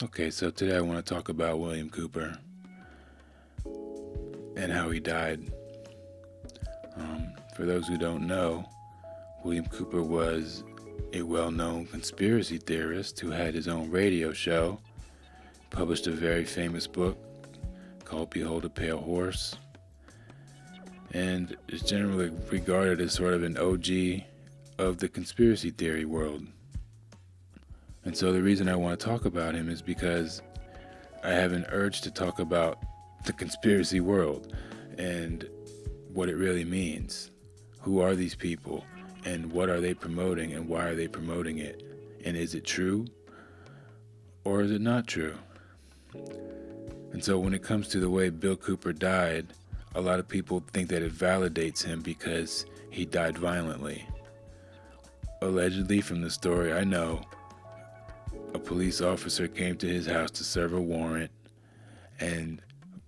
Okay, so today I want to talk about William Cooper and how he died. For those who don't know, William Cooper was a well known conspiracy theorist who had his own radio show, published a very famous book called Behold a Pale Horse, and is generally regarded as sort of an OG of the conspiracy theory world. And so the reason I want to talk about him is because I have an urge to talk about the conspiracy world and what it really means. Who are these people and what are they promoting and why are they promoting it? And is it true or is it not true? And so when it comes to the way Bill Cooper died, a lot of people think that it validates him because he died violently. Allegedly, from the story I know, a police officer came to his house to serve a warrant, and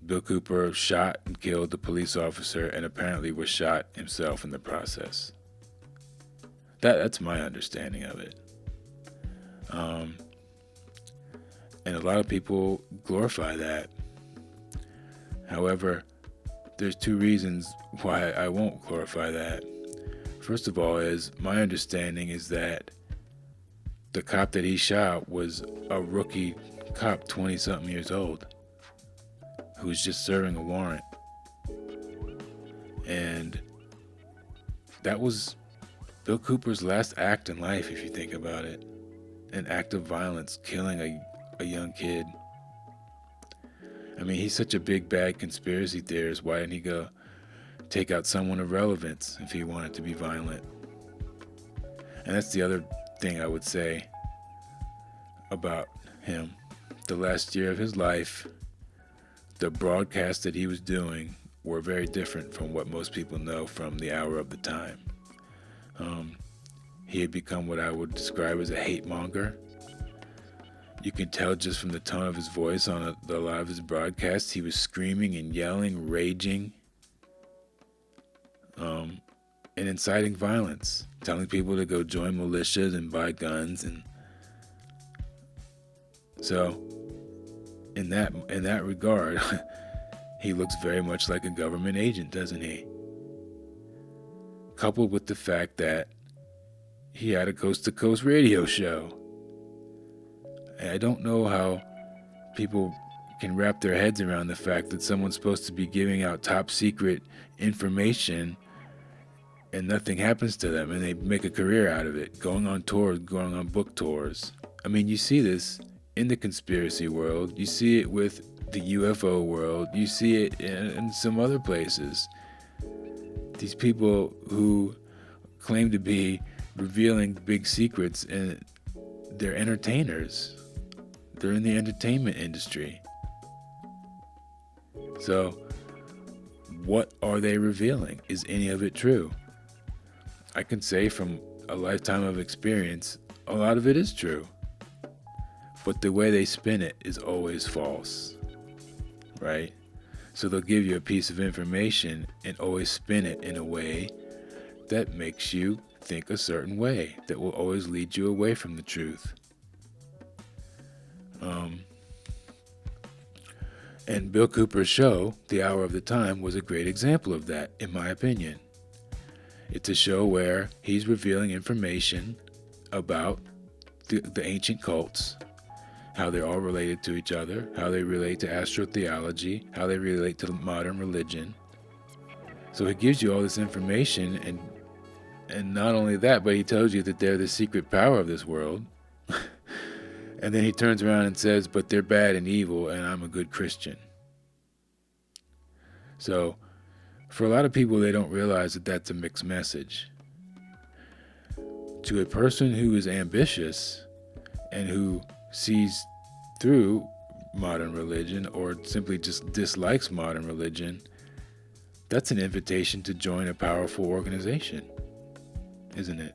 Bill Cooper shot and killed the police officer and apparently was shot himself in the process. That's my understanding of it. And a lot of people glorify that. However, there's two reasons why I won't glorify that. First of all, is my understanding is that the cop that he shot was a rookie cop, 20-something years old, who was just serving a warrant. And that was Bill Cooper's last act in life, if you think about it. An act of violence, killing a young kid. I mean, he's such a big bad conspiracy theorist. Why didn't he go take out someone of relevance if he wanted to be violent? And that's the other thing I would say about him. The last year of his life, the broadcasts that he was doing were very different from what most people know from the hour of the time. He had become what I would describe as a hate monger. You can tell just from the tone of his voice on a lot of his broadcasts. He was screaming and yelling, raging, and inciting violence, telling people to go join militias and buy guns. And so in that regard, he looks very much like a government agent, doesn't he? Coupled with the fact that he had a coast-to-coast radio show. And I don't know how people can wrap their heads around the fact that someone's supposed to be giving out top secret information and nothing happens to them and they make a career out of it, going on tours, going on book tours. I mean, you see this in the conspiracy world. You see it with the UFO world. You see it in some other places. These people who claim to be revealing big secrets, and they're entertainers. They're in the entertainment industry. So, what are they revealing? Is any of it true? I can say from a lifetime of experience, a lot of it is true. But the way they spin it is always false, right? So they'll give you a piece of information and always spin it in a way that makes you think a certain way, that will always lead you away from the truth. And Bill Cooper's show, The Hour of the Time, was a great example of that, in my opinion. It's a show where he's revealing information about the ancient cults, how they're all related to each other, how they relate to astrotheology, how they relate to modern religion. So he gives you all this information, and not only that, but he tells you that they're the secret power of this world. And then he turns around and says, but they're bad and evil, and I'm a good Christian. So, for a lot of people, they don't realize that that's a mixed message. To a person who is ambitious and who sees through modern religion or simply just dislikes modern religion, that's an invitation to join a powerful organization, isn't it?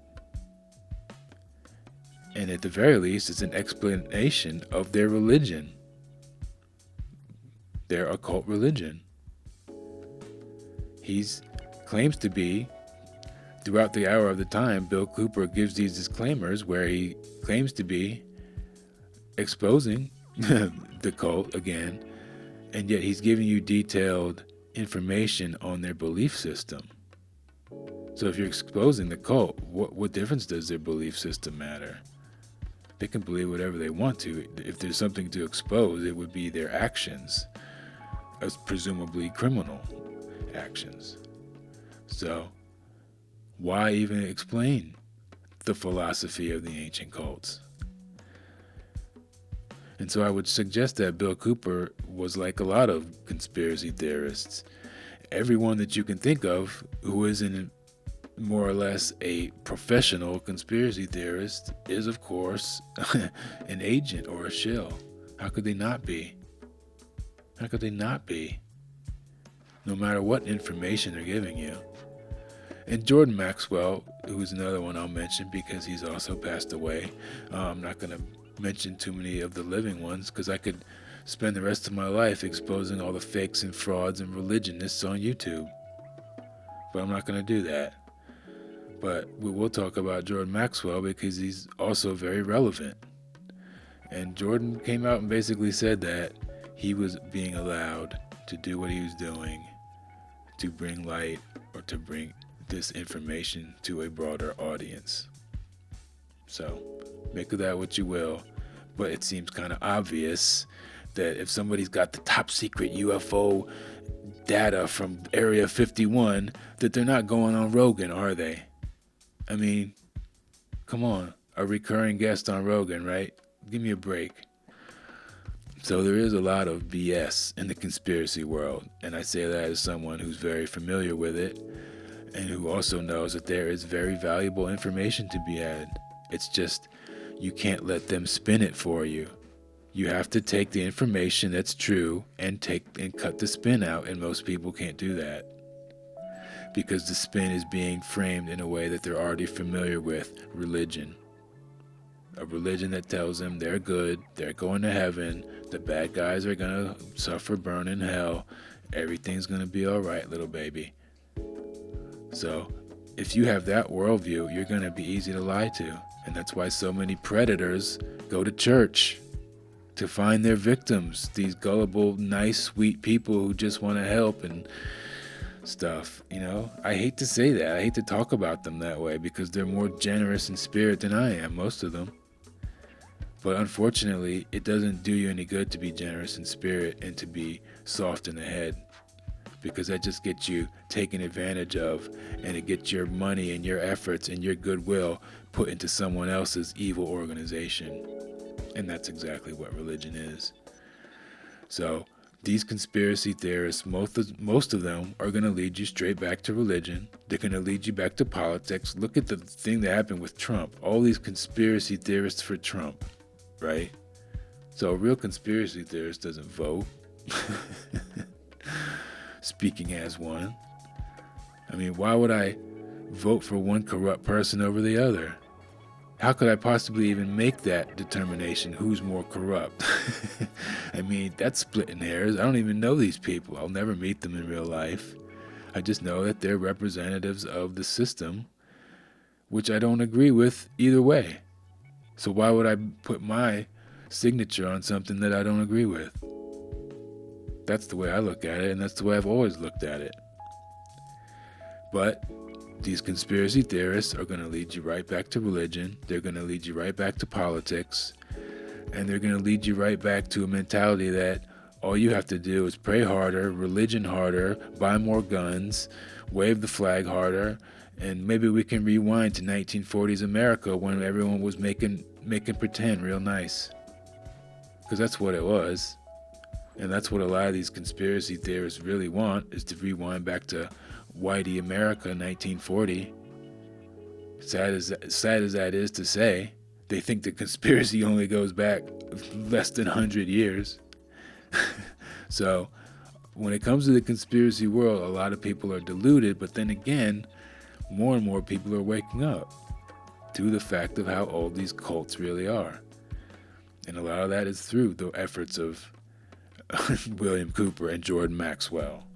And at the very least, it's an explanation of their religion, their occult religion. He claims to be, throughout the hour of the time, Bill Cooper gives these disclaimers where he claims to be exposing the cult again, and yet he's giving you detailed information on their belief system. So if you're exposing the cult, what difference does their belief system matter? They can believe whatever they want to. If there's something to expose, it would be their actions, as presumably criminal actions. So why even explain the philosophy of the ancient cults? And so I would suggest that Bill Cooper was like a lot of conspiracy theorists. Everyone that you can think of who isn't more or less a professional conspiracy theorist is, of course, an agent or a shill. How could they not be? How could they not be? No matter what information they're giving you. And Jordan Maxwell, who's another one I'll mention because he's also passed away. I'm not going to mention too many of the living ones because I could spend the rest of my life exposing all the fakes and frauds and religionists on YouTube. But I'm not going to do that. But we will talk about Jordan Maxwell because he's also very relevant. And Jordan came out and basically said that he was being allowed to do what he was doing to bring light or to bring this information to a broader audience. So make of that what you will, but it seems kind of obvious that if somebody's got the top secret UFO data from Area 51, that they're not going on Rogan, are they? I mean, come on, a recurring guest on Rogan, right? Give me a break. So there is a lot of BS in the conspiracy world, and I say that as someone who's very familiar with it and who also knows that there is very valuable information to be had. It's just you can't let them spin it for you. You have to take the information that's true and cut the spin out, and most people can't do that because the spin is being framed in a way that they're already familiar with. Religion. A religion that tells them they're good, they're going to heaven, the bad guys are going to suffer, burn in hell, everything's going to be all right, little baby. So if you have that worldview, you're going to be easy to lie to. And that's why so many predators go to church to find their victims, these gullible, nice, sweet people who just want to help and stuff. You know, I hate to say that. I hate to talk about them that way because they're more generous in spirit than I am, most of them. But unfortunately, it doesn't do you any good to be generous in spirit and to be soft in the head, because that just gets you taken advantage of, and it gets your money and your efforts and your goodwill put into someone else's evil organization. And that's exactly what religion is. So these conspiracy theorists, most of them are going to lead you straight back to religion. They're going to lead you back to politics. Look at the thing that happened with Trump. All these conspiracy theorists for Trump, right? So a real conspiracy theorist doesn't vote. Speaking as one. I mean, why would I vote for one corrupt person over the other? How could I possibly even make that determination? Who's more corrupt? I mean, that's splitting hairs. I don't even know these people. I'll never meet them in real life. I just know that they're representatives of the system, which I don't agree with either way. So why would I put my signature on something that I don't agree with? That's the way I look at it, and that's the way I've always looked at it. But these conspiracy theorists are going to lead you right back to religion. They're going to lead you right back to politics. And they're going to lead you right back to a mentality that all you have to do is pray harder, religion harder, buy more guns, wave the flag harder, and maybe we can rewind to 1940s America when everyone was making pretend real nice. Because that's what it was. And that's what a lot of these conspiracy theorists really want, is to rewind back to whitey America 1940. Sad as that is to say, they think the conspiracy only goes back less than 100 years. So when it comes to the conspiracy world, a lot of people are deluded, but then again, more and more people are waking up to the fact of how old these cults really are. And a lot of that is through the efforts of William Cooper and Jordan Maxwell.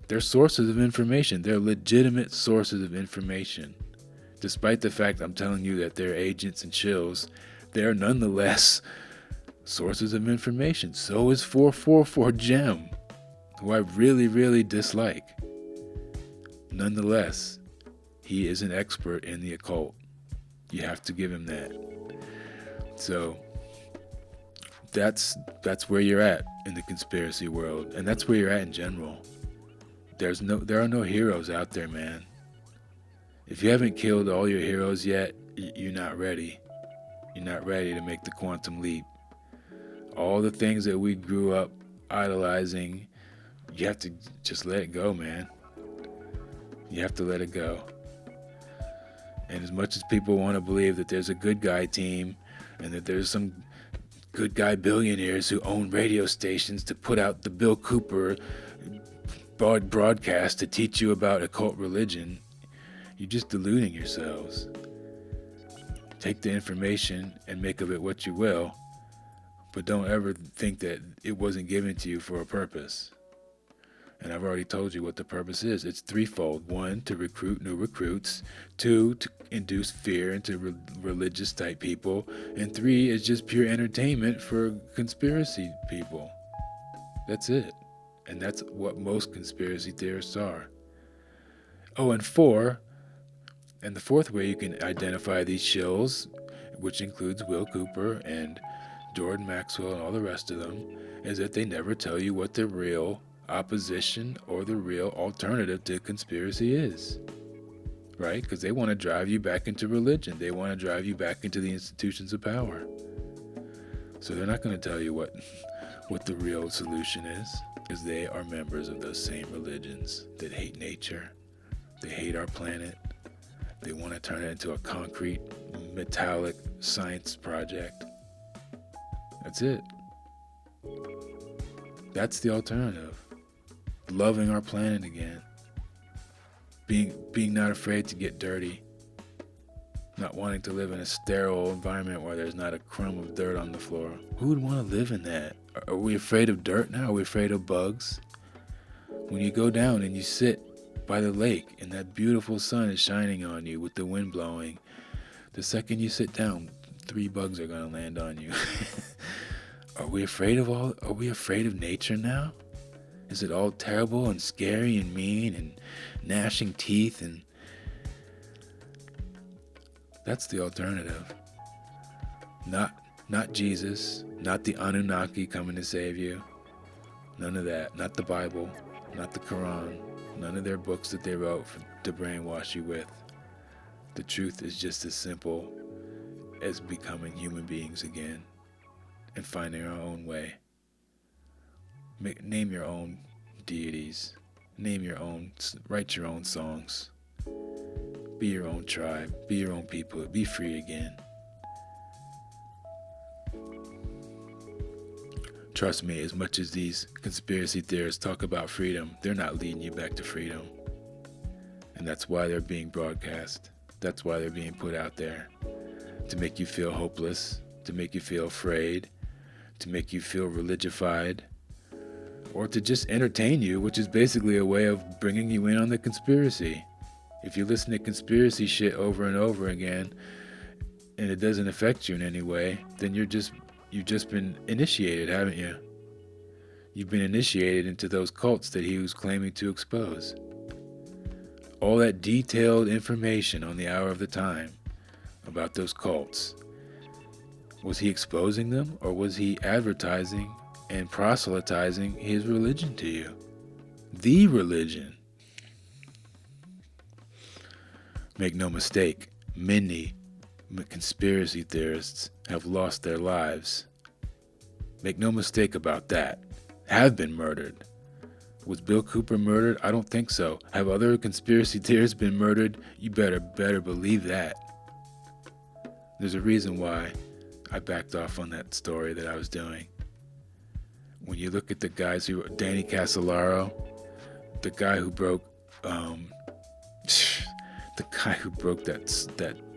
They're sources of information. They're legitimate sources of information. Despite the fact I'm telling you that they're agents and shills, they're nonetheless sources of information. So is 444 Gem, who I really, really dislike. Nonetheless, he is an expert in the occult. You have to give him that. So that's where you're at in the conspiracy world, and that's where you're at in general. There are no heroes out there, man. If you haven't killed all your heroes yet, you're not ready. You're not ready to make the quantum leap. All the things that we grew up idolizing, you have to just let it go, man. You have to let it go. And as much as people want to believe that there's a good guy team and that there's some good guy billionaires who own radio stations to put out the Bill Cooper broadcast to teach you about occult religion, you're just deluding yourselves. Take the information and make of it what you will, but don't ever think that it wasn't given to you for a purpose. And I've already told you what the purpose is. It's threefold. 1, to recruit new recruits. 2, to induce fear into religious type people. And 3 is just pure entertainment for conspiracy people. That's it. And that's what most conspiracy theorists are. Oh, and 4, and the fourth way you can identify these shills, which includes Will Cooper and Jordan Maxwell and all the rest of them, is that they never tell you what the real opposition or the real alternative to conspiracy is, right? Because they want to drive you back into religion. They want to drive you back into the institutions of power. So they're not going to tell you what the real solution is, because they are members of those same religions that hate nature. They hate our planet. They want to turn it into a concrete, metallic science project. That's it. That's the alternative. Loving our planet again. Being not afraid to get dirty. Not wanting to live in a sterile environment where there's not a crumb of dirt on the floor. Who would want to live in that? Are we afraid of dirt now? Are we afraid of bugs? When you go down and you sit by the lake and that beautiful sun is shining on you with the wind blowing, the second you sit down, 3 bugs are going to land on you. Are we afraid of nature now? Is it all terrible and scary and mean and gnashing teeth? And that's the alternative. Not Jesus, not the Anunnaki coming to save you. None of that. Not the Bible, not the Quran, none of their books that they wrote to brainwash you with. The truth is just as simple as becoming human beings again and finding our own way. Name your own deities. Write your own songs. Be your own tribe. Be your own people. Be free again. Trust me, as much as these conspiracy theorists talk about freedom, they're not leading you back to freedom. And that's why they're being broadcast. That's why they're being put out there. To make you feel hopeless, to make you feel afraid, to make you feel religified, or to just entertain you, which is basically a way of bringing you in on the conspiracy. If you listen to conspiracy shit over and over again, and it doesn't affect you in any way, then you've just been initiated, haven't you? You've been initiated into those cults that he was claiming to expose. All that detailed information on the hour of the time about those cults. Was he exposing them, or was he advertising and proselytizing his religion to you? The religion. Make no mistake, many conspiracy theorists have lost their lives. Make no mistake about that. Have been murdered. Was Bill Cooper murdered? I don't think so. Have other conspiracy theorists been murdered? You better believe that. There's a reason why I backed off on that story that I was doing. When you look at the guys Danny Casolaro, the guy who broke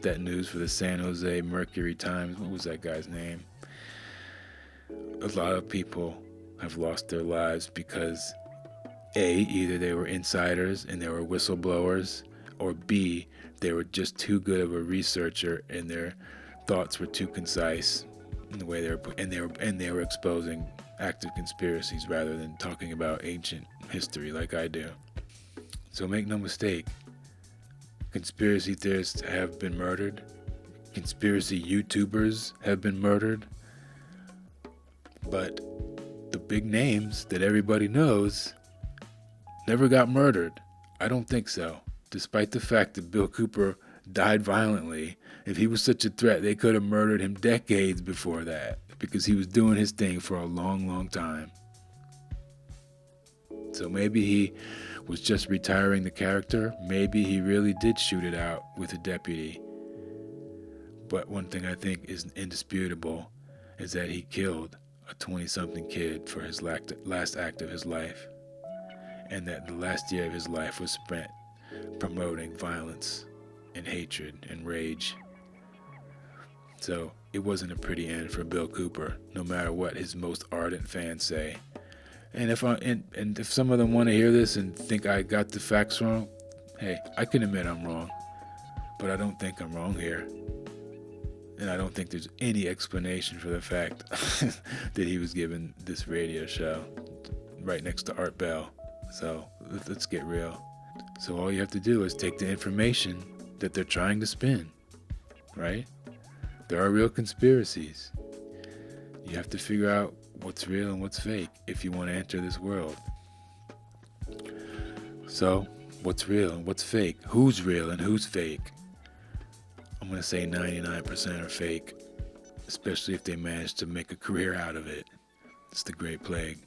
that news for the San Jose Mercury Times. What was that guy's name? A lot of people have lost their lives because A, either they were insiders and they were whistleblowers, or B, they were just too good of a researcher and their thoughts were too concise. in the way they were exposing active conspiracies rather than talking about ancient history like I do. So make no mistake, conspiracy theorists have been murdered. Conspiracy YouTubers have been murdered. But the big names that everybody knows never got murdered. I don't think so. Despite the fact that Bill Cooper died violently, if he was such a threat, they could have murdered him decades before that because he was doing his thing for a long, long time. So maybe he was just retiring the character. Maybe he really did shoot it out with a deputy. But one thing I think is indisputable is that he killed a 20-something kid for his last act of his life, and that the last year of his life was spent promoting violence and hatred and rage. So it wasn't a pretty end for Bill Cooper, no matter what his most ardent fans say. And if some of them want to hear this and think I got the facts wrong, hey, I can admit I'm wrong, but I don't think I'm wrong here. And I don't think there's any explanation for the fact that he was given this radio show right next to Art Bell. So let's get real. So all you have to do is take the information that they're trying to spin, right? There are real conspiracies. You have to figure out what's real and what's fake if you want to enter this world. So what's real and what's fake? Who's real and who's fake? I'm going to say 99% are fake, especially if they manage to make a career out of it. It's the Great Plague.